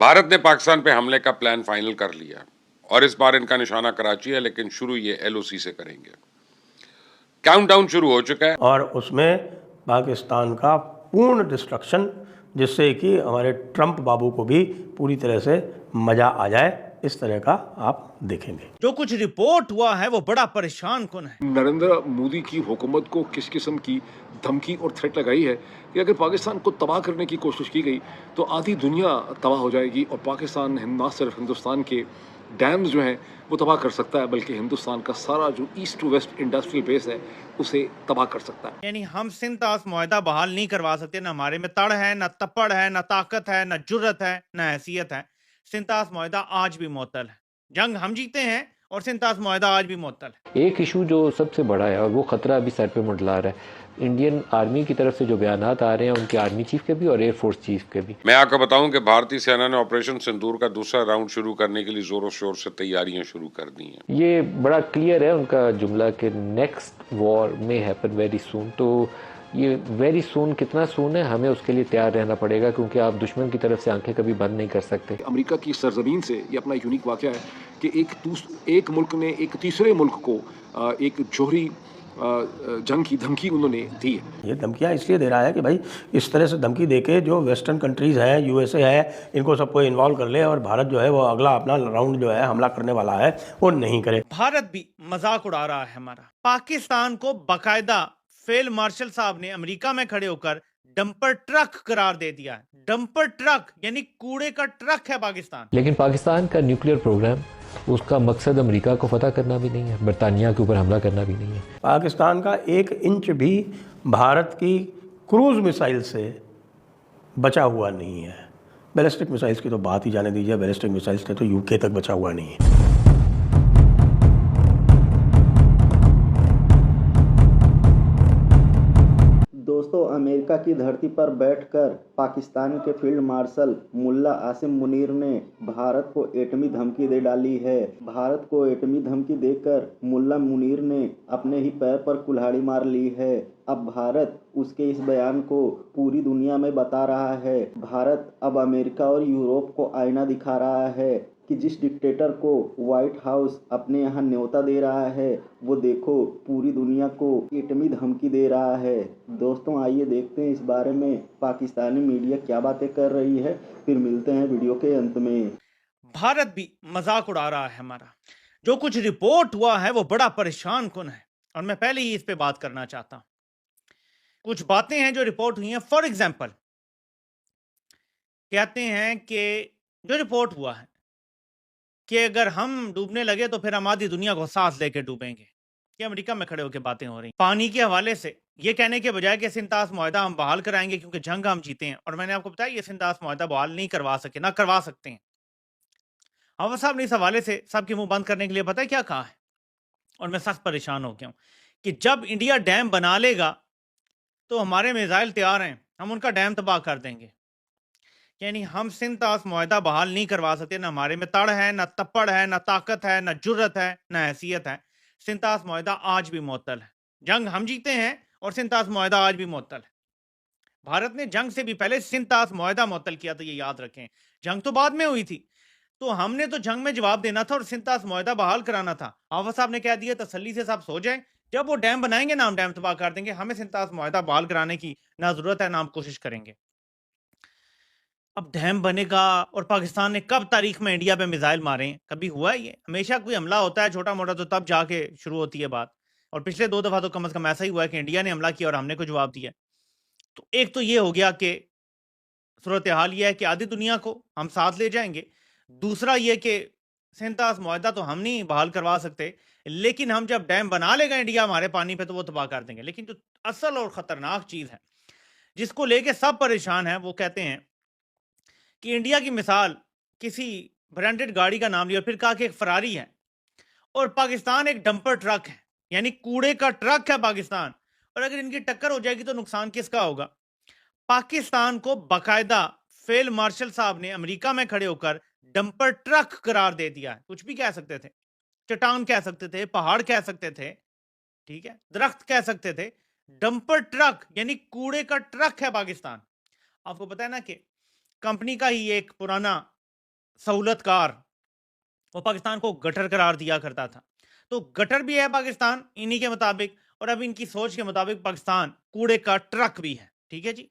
भारत ने पाकिस्तान पे हमले का प्लान फाइनल कर लिया और इस बार इनका निशाना कराची है, लेकिन शुरू ये एलओसी से करेंगे। काउंटडाउन शुरू हो चुका है। और उसमें पाकिस्तान का पूर्ण डिस्ट्रक्शन, जिससे कि हमारे ट्रंप बाबू को भी पूरी तरह से मजा आ जाए, इस तरह का आप देखेंगे। जो कुछ रिपोर्ट हुआ है वो बड़ा परेशान कुन है। नरेंद्र मोदी की हुकूमत को किस किस्म की धमकी और थ्रेट लगाई है कि अगर पाकिस्तान को तबाह करने की कोशिश की गई तो आधी दुनिया तबाह हो जाएगी और पाकिस्तान ना सिर्फ हिंदुस्तान के डैम्स जो हैं वो तबाह कर सकता है, बल्कि हिंदुस्तान का सारा जो east to west industrial base है उसे तबाह कर सकता है। यानी हम सिंतास मुआहदा बहाल नहीं करवा सकते। ना हमारे में तड़ है, ना तप्पड़ है, ना ताकत है, ना जुर्रत है, ना हैसियत है। सिंतास मुआहदा आज भी मुअत्तल है। जंग हम जीते हैं और सिंतास मुआहदा आज भी मुअत्तल है। एक इशू जो सबसे बड़ा है और वो खतरा अभी सर पे मंडला रहा है, इंडियन आर्मी की तरफ से जो बयानात आ रहे हैं उनके आर्मी चीफ के भी और एयरफोर्स चीफ के भी। मैं आपको बताऊं कि भारतीय सेना ने ऑपरेशन सिंदूर का दूसरा राउंड शुरू करने के लिए जोरों शोर से तैयारियां शुरू कर दी हैं। ये बड़ा क्लियर है उनका जुमला कि नेक्स्ट वॉर में हैपन वेरी सून। तो ये वेरी सून कितना सून है, हमें उसके लिए तैयार रहना पड़ेगा, क्योंकि आप दुश्मन की तरफ से आंखें कभी बंद नहीं कर सकते। अमेरिका की सरजमीन से ये अपना यूनिक वाकया है कि एक मुल्क ने एक तीसरे मुल्क को एक जोहरी जंग की धमकी उन्होंने दी है। ये धमकियाँ इसलिए दे रहा है कि भाई इस तरह से धमकी देके जो वेस्टर्न कंट्रीज़ हैं, यूएसए है, इनको सबको इन्वॉल्व कर ले और भारत जो है वो अगला अपना राउंड जो है हमला करने वाला है वो नहीं करे। भारत भी मजाक उड़ा रहा है हमारा। पाकिस्तान को बाकायदा फील्ड मार्शल साहब ने अमेरिका में खड़े होकर डंपर ट्रक करार दे दिया है। डंपर ट्रक यानी कूड़े का ट्रक है पाकिस्तान। लेकिन पाकिस्तान का न्यूक्लियर प्रोग्राम, उसका मकसद अमेरिका को फतह करना भी नहीं है, बरतानिया के ऊपर हमला करना भी नहीं है। पाकिस्तान का 1 इंच भी भारत की क्रूज मिसाइल से बचा हुआ नहीं है। बैलिस्टिक मिसाइल्स की तो बात ही जाने दीजिए, बैलिस्टिक मिसाइल्स से तो यूके तक बचा हुआ नहीं है। दोस्तों, अमेरिका की धरती पर बैठकर पाकिस्तान के फील्ड मार्शल मुल्ला आसिम मुनीर ने भारत को एटमी धमकी दे डाली है। भारत को एटमी धमकी देकर मुल्ला मुनीर ने अपने ही पैर पर कुल्हाड़ी मार ली है। अब भारत उसके इस बयान को पूरी दुनिया में बता रहा है। भारत अब अमेरिका और यूरोप को आईना दिखा रहा है कि जिस डिक्टेटर को व्हाइट हाउस अपने यहाँ न्योता दे रहा है, वो देखो पूरी दुनिया को एटमी धमकी दे रहा है। दोस्तों, आइए देखते हैं इस बारे में पाकिस्तानी मीडिया क्या बातें कर रही है, फिर मिलते हैं वीडियो के अंत में। भारत भी मजाक उड़ा रहा है हमारा। जो कुछ रिपोर्ट हुआ है वो बड़ा परेशान कुन है और मैं पहले ही इस पे बात करना चाहता हूं। कुछ बातें हैं जो रिपोर्ट हुई हैं। फॉर एग्जाम्पल कहते हैं कि जो रिपोर्ट हुआ है कि अगर हम डूबने लगे तो फिर हम आधी दुनिया को सांस लेके डूबेंगे। ये अमेरिका में खड़े होकर बातें हो रही पानी के हवाले से, ये कहने के बजाय कि सिंतास मुआहदा हम बहाल कराएंगे क्योंकि जंग हम जीते हैं। और मैंने आपको बताया ये सिंतास मुआहदा बहाल नहीं करवा सके, ना करवा सकते हैं। हवा साहब ने इस हवाले से सबके मुंह बंद करने के लिए पता है क्या कहा है, और मैं सख्त परेशान हो गया हूं कि जब इंडिया डैम बना लेगा तो हमारे मिसाइल तैयार हैं, हम उनका डैम तबाह कर देंगे। यानी हम सिंतास मुआहदा बहाल नहीं करवा सकते। ना हमारे में तड़ है, ना तप्पड़ है, ना ताकत है, ना जुर्रत है, ना हैसियत है। सिंतास मुआहदा आज भी मुअत्तल है। जंग हम जीते हैं और सिंतास मुआहदा आज भी मुअत्तल है। भारत ने जंग से भी पहले सिंतास मुआहदा मुअत्तल किया था, ये याद रखें। जंग तो बाद में हुई थी, तो हमने तो जंग में जवाब देना था और सिंतास मुआहदा बहाल कराना था। आफा साहब ने कह दिया तसल्ली से सब सो जाएं, जब वो डैम बनाएंगे ना हम डैम तबाह कर देंगे। हमें सिंतास मुआहदा बहाल कराने की ना जरूरत है ना हम कोशिश करेंगे। अब डैम बनेगा और पाकिस्तान ने कब तारीख में इंडिया पे मिसाइल मारे हैं? कभी हुआ है ये? हमेशा कोई हमला होता है छोटा मोटा तो तब जाके शुरू होती है बात। और पिछले 2 दफा तो कम से कम ऐसा ही हुआ है कि इंडिया ने हमला किया और हमने को जवाब दिया। तो एक तो ये हो गया कि सूरत हाल ये है कि आधी दुनिया को हम साथ ले जाएंगे। दूसरा ये कि सिंतास मुआहदा तो हम नहीं बहाल करवा सकते, लेकिन हम जब डैम बना लेगा इंडिया हमारे पानी पे तो वो तबाह कर देंगे। लेकिन जो असल और खतरनाक चीज है जिसको लेके सब परेशान है, वो कहते हैं कि इंडिया की मिसाल किसी ब्रांडेड गाड़ी का नाम लिया और फिर कहा कि एक फरारी है और पाकिस्तान एक डंपर ट्रक है, यानी कूड़े का ट्रक है पाकिस्तान। और अगर इनकी टक्कर हो जाएगी तो नुकसान किसका होगा? पाकिस्तान को बाकायदा फील्ड मार्शल साहब ने अमेरिका में खड़े होकर डंपर ट्रक करार दे दिया है। कुछ भी कह सकते थे, चट्टान कह सकते थे, पहाड़ कह सकते थे, ठीक है, दरख्त कह सकते थे। डंपर ट्रक यानी कूड़े का ट्रक है पाकिस्तान। आपको पता है ना कि कंपनी का ही एक पुराना सहूलतकार, वो पाकिस्तान को गटर करार दिया करता था। तो गटर भी है पाकिस्तान इन्हीं के मुताबिक, और अब इनकी सोच के मुताबिक पाकिस्तान कूड़े का ट्रक भी है। ठीक है जी।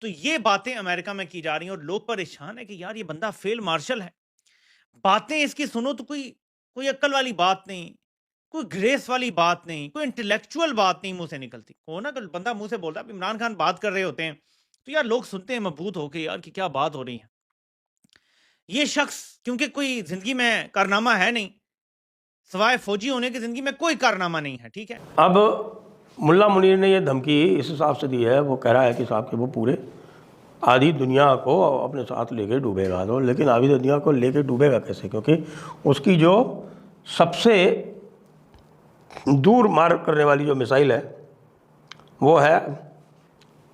तो ये बातें अमेरिका में की जा रही हैं और लोग परेशान है कि यार ये बंदा फील्ड मार्शल है, बातें इसकी सुनो तो कोई कोई अक्ल वाली बात नहीं, कोई ग्रेस वाली बात नहीं, कोई इंटेलेक्चुअल बात नहीं मुंह से निकलती। को ना कल बंदा मुंह से बोलता है, इमरान खान बात कर रहे होते हैं तो यार लोग सुनते हैं मबहूत होके, यार कि क्या बात हो रही है। ये शख्स क्योंकि कोई जिंदगी में कारनामा है नहीं, सवाए फौजी होने की जिंदगी में कोई कारनामा नहीं है। ठीक है। अब मुल्ला मुनीर ने ये धमकी इस हिसाब से दी है, वो कह रहा है कि साहब कि वो पूरे आधी दुनिया को अपने साथ लेके डूबेगा। तो लेकिन आधी दुनिया को लेके डूबेगा कैसे, क्योंकि उसकी जो सबसे दूर मार करने वाली जो मिसाइल है वो है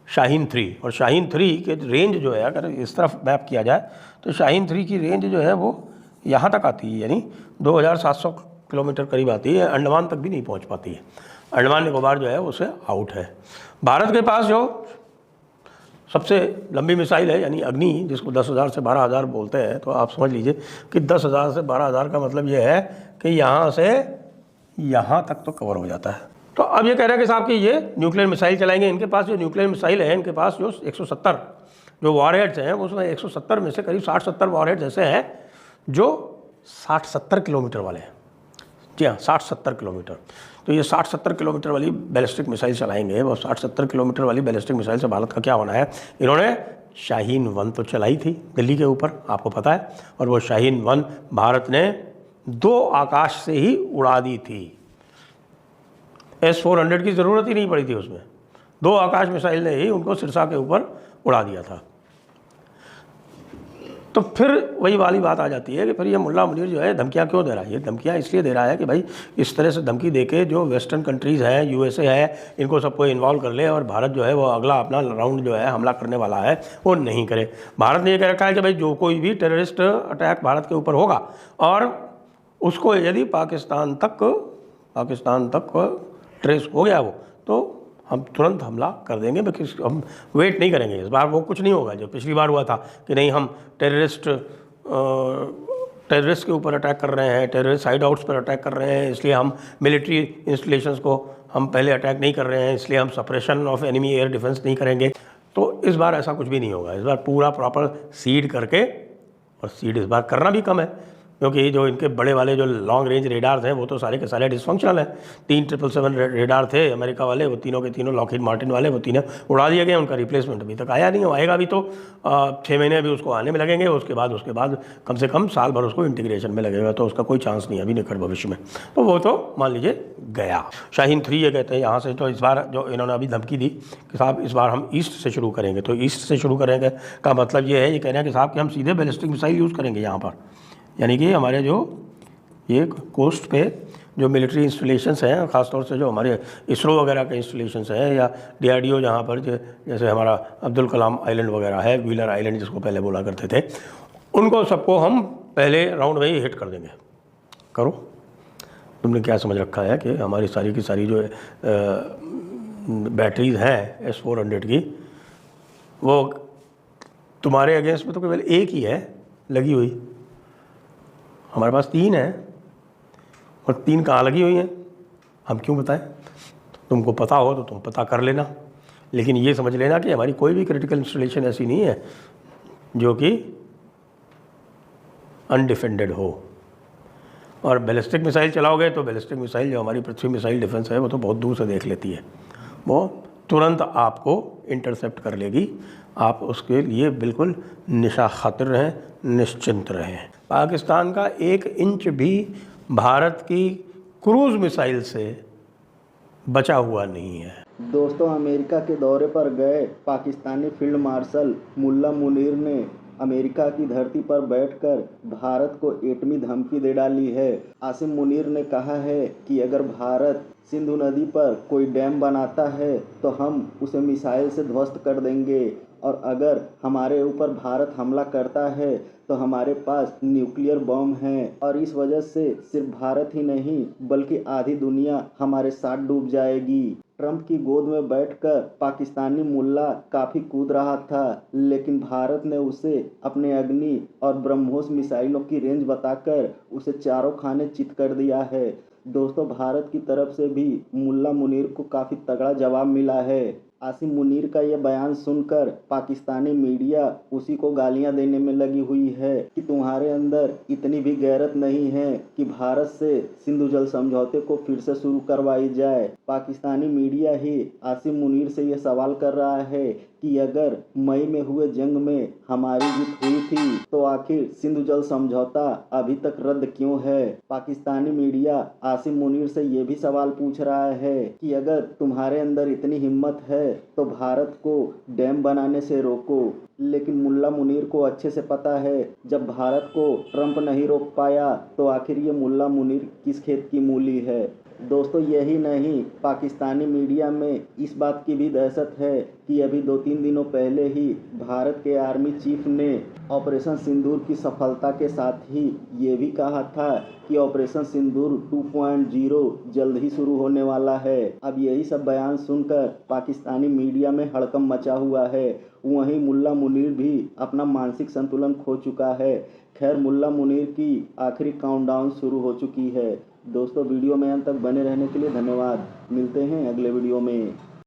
शाहीन 3। और शाहीन 3 के रेंज जो है, अगर इस तरफ मैप किया जाए तो शाहीन 3 की रेंज जो है वो यहाँ तक आती है, यानी 2700 किलोमीटर करीब आती है, अंडमान तक भी नहीं पहुँच पाती है। अंडमान निकोबार जो है उससे आउट है। भारत के पास जो सबसे लंबी मिसाइल है यानी अग्नि, जिसको 10,000 से 12,000 बोलते हैं, तो आप समझ लीजिए कि 10,000 से 12,000 का मतलब ये है कि यहाँ से यहाँ तक तो कवर हो जाता है। तो अब ये कह रहे हैं कि साहब कि ये न्यूक्लियर मिसाइल चलाएंगे। इनके पास जो न्यूक्लियर मिसाइल है, इनके पास जो 170 जो वॉरहेड्स हैं, उसमें 170 में से करीब 60-70 वॉरहेड्स ऐसे हैं जो 60-70 किलोमीटर वाले हैं। जी हाँ, 60-70 किलोमीटर। तो ये 60-70 किलोमीटर वाली बैलिस्टिक मिसाइल चलाएंगे। वो 60-70 किलोमीटर वाली बैलिस्टिक मिसाइल से भारत का क्या होना है। इन्होंने शाहीन 1 तो चलाई थी दिल्ली के ऊपर, आपको पता है, और वो शाहीन 1 भारत ने 2 आकाश से ही उड़ा दी थी। S-400 की ज़रूरत ही नहीं पड़ी थी उसमें, 2 आकाश मिसाइल ने ही उनको सिरसा के ऊपर उड़ा दिया था। तो फिर वही वाली बात आ जाती है कि फिर ये मुल्ला मुनीर जो है धमकियाँ क्यों दे रहा है। ये धमकियाँ इसलिए दे रहा है कि भाई इस तरह से धमकी देके जो वेस्टर्न कंट्रीज़ हैं, USA है, इनको सबको इन्वॉल्व कर ले और भारत जो है वो अगला अपना राउंड जो है हमला करने वाला है वो नहीं करे। भारत ने ये कह रखा है कि भाई जो कोई भी टेररिस्ट अटैक भारत के ऊपर होगा और उसको यदि पाकिस्तान तक ट्रेस हो गया वो, तो हम तुरंत हमला कर देंगे। हम वेट नहीं करेंगे। इस बार वो कुछ नहीं होगा जो पिछली बार हुआ था कि नहीं हम टेररिस्ट के ऊपर अटैक कर रहे हैं, टेररिस्ट साइड आउट्स पर अटैक कर रहे हैं, इसलिए हम मिलिट्री इंस्टॉलेशंस को हम पहले अटैक नहीं कर रहे हैं, इसलिए हम suppression of enemy air defence नहीं करेंगे। तो इस बार ऐसा कुछ भी नहीं होगा। इस बार पूरा प्रॉपर सीड करके, और सीड इस बार करना भी कम है क्योंकि जो इनके बड़े वाले जो लॉन्ग रेंज रेडार्स हैं वो तो सारे के सारे डिसफंक्शनल हैं। 3 777 रेडार थे अमेरिका वाले, वो तीनों के तीनों लॉकहीड मार्टिन वाले, वो तीनों उड़ा दिए गए। उनका रिप्लेसमेंट अभी तक आया नहीं, आएगा भी तो 6 महीने अभी उसको आने में लगेंगे। उसके बाद कम से कम साल भर उसको इंटीग्रेशन में लगेगा, तो उसका कोई चांस नहीं अभी निकट भविष्य में। तो वो तो मान लीजिए गया। शाहीन 3 ये कहते हैं यहाँ से। तो इस बार जो इन्होंने अभी धमकी दी कि साहब इस बार हम ईस्ट से शुरू करेंगे, तो ईस्ट से शुरू करेंगे का मतलब ये है, ये कह रहे हैं कि साहब कि हम सीधे बैलिस्टिक मिसाइल यूज़ करेंगे यहाँ पर, यानी कि हमारे जो ये कोस्ट पे जो मिलिट्री इंस्टॉलेशंस हैं, ख़ासतौर से जो हमारे इसरो वगैरह के इंस्टॉलेशंस हैं, या DRDO जहाँ पर जैसे हमारा अब्दुल कलाम आइलैंड वगैरह है, व्हीलर आइलैंड जिसको पहले बोला करते थे, उनको सबको हम पहले राउंड में ही हिट कर देंगे। करो, तुमने क्या समझ रखा है कि हमारी सारी की सारी जो बैटरीज हैं S-400 की, वो तुम्हारे अगेंस्ट में तो केवल एक ही है लगी हुई, हमारे पास 3 है, और 3 कहाँ लगी हुई हैं हम क्यों बताएं। तुमको पता हो तो तुम पता कर लेना, लेकिन ये समझ लेना कि हमारी कोई भी क्रिटिकल इंस्टॉलेशन ऐसी नहीं है जो कि अनडिफेंडेड हो। और बैलिस्टिक मिसाइल चलाओगे तो बैलिस्टिक मिसाइल जो हमारी पृथ्वी मिसाइल डिफेंस है वो तो बहुत दूर से देख लेती है, वो तुरंत आपको इंटरसेप्ट कर लेगी। आप उसके लिए बिल्कुल निशा खातिर रहें, निश्चिंत रहें। पाकिस्तान का 1 इंच भी भारत की क्रूज़ मिसाइल से बचा हुआ नहीं है। दोस्तों, अमेरिका के दौरे पर गए पाकिस्तानी फील्ड मार्शल मुल्ला मुनीर ने अमेरिका की धरती पर बैठकर भारत को एटमी धमकी दे डाली है। आसिम मुनीर ने कहा है कि अगर भारत सिंधु नदी पर कोई डैम बनाता है तो हम उसे मिसाइल से ध्वस्त कर देंगे। और अगर हमारे ऊपर भारत हमला करता है तो हमारे पास न्यूक्लियर बम है और इस वजह से सिर्फ भारत ही नहीं बल्कि आधी दुनिया हमारे साथ डूब जाएगी। ट्रंप की गोद में बैठकर पाकिस्तानी मुल्ला काफ़ी कूद रहा था, लेकिन भारत ने उसे अपने अग्नि और ब्रह्मोस मिसाइलों की रेंज बताकर उसे चारों खाने चित कर दिया है। दोस्तों, भारत की तरफ से भी मुल्ला मुनीर को काफ़ी तगड़ा जवाब मिला है। आसिम मुनीर का यह बयान सुनकर पाकिस्तानी मीडिया उसी को गालियां देने में लगी हुई है कि तुम्हारे अंदर इतनी भी गैरत नहीं है कि भारत से सिंधु जल समझौते को फिर से शुरू करवाई जाए। पाकिस्तानी मीडिया ही आसिम मुनीर से यह सवाल कर रहा है कि अगर मई में हुए जंग में हमारी जीत हुई थी तो आखिर सिंधु जल समझौता अभी तक रद्द क्यों है। पाकिस्तानी मीडिया आसिम मुनीर से ये भी सवाल पूछ रहा है कि अगर तुम्हारे अंदर इतनी हिम्मत है तो भारत को डैम बनाने से रोको। लेकिन मुल्ला मुनीर को अच्छे से पता है जब भारत को ट्रंप नहीं रोक पाया तो आखिर ये मुल्ला मुनीर किस खेत की मूली है। दोस्तों, यही नहीं, पाकिस्तानी मीडिया में इस बात की भी दहशत है कि अभी 2-3 दिनों पहले ही भारत के आर्मी चीफ ने ऑपरेशन सिंदूर की सफलता के साथ ही ये भी कहा था कि ऑपरेशन सिंदूर 2.0 जल्द ही शुरू होने वाला है। अब यही सब बयान सुनकर पाकिस्तानी मीडिया में हड़कंप मचा हुआ है। वहीं मुल्ला मुनीर भी अपना मानसिक संतुलन खो चुका है। खैर, मुल्ला मुनीर की आखिरी काउंटडाउन शुरू हो चुकी है। दोस्तों, वीडियो में अंत तक बने रहने के लिए धन्यवाद। मिलते हैं अगले वीडियो में।